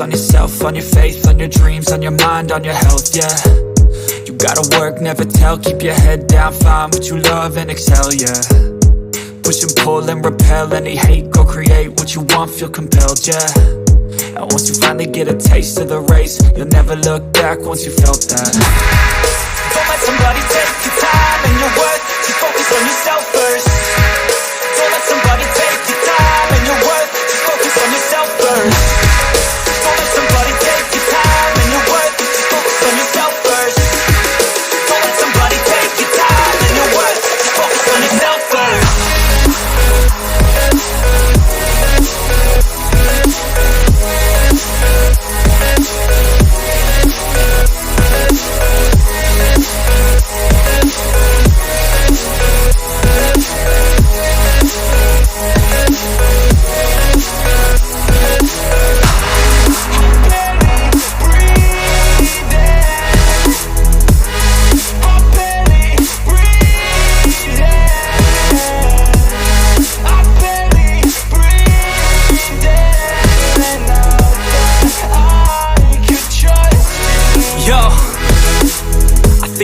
on yourself, on your faith, on your dreams, on your mind, on your health, yeah. You gotta work, never tell, keep your head down, find what you love and excel, yeah. Push and pull and repel any hate, go create what you want, feel compelled, yeah. And once you finally get a taste of the race, you'll never look back once you felt that. Don't let somebody take your time and your worth, just focus on yourself first. Don't let somebody take your time and your worth, just focus on yourself first. Don't let somebody take your time and your worth, just focus on yourself first. Don't let somebody take your time and your worth, just focus on yourself first.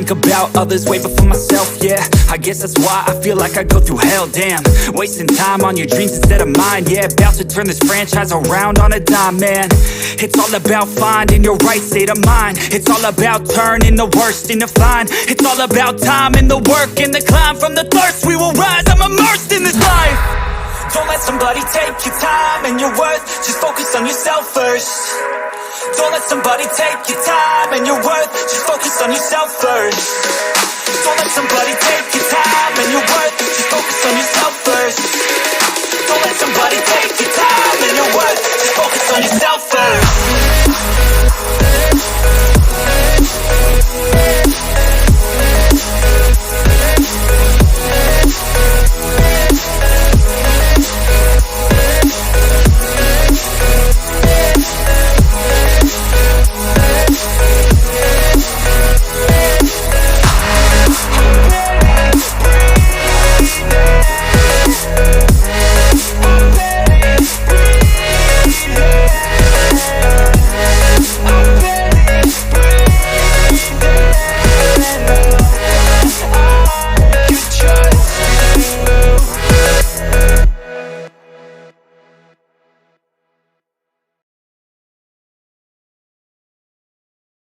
About others way before myself, yeah. I guess that's why I feel like I go through hell, damn. Wasting time on your dreams instead of mine, yeah. About to turn this franchise around on a dime, man. It's all about finding your right state of mind. It's all about turning the worst into fine. It's all about time and the work and the climb. From the thirst we will rise, I'm immersed in this life. Don't let somebody take your time and your worth, just focus on yourself first. Don't let somebody take your time and your worth, just focus on yourself first. Don't let somebody take your time and your worth, just focus on yourself first. Don't let somebody take your time and your worth, just focus on yourself first.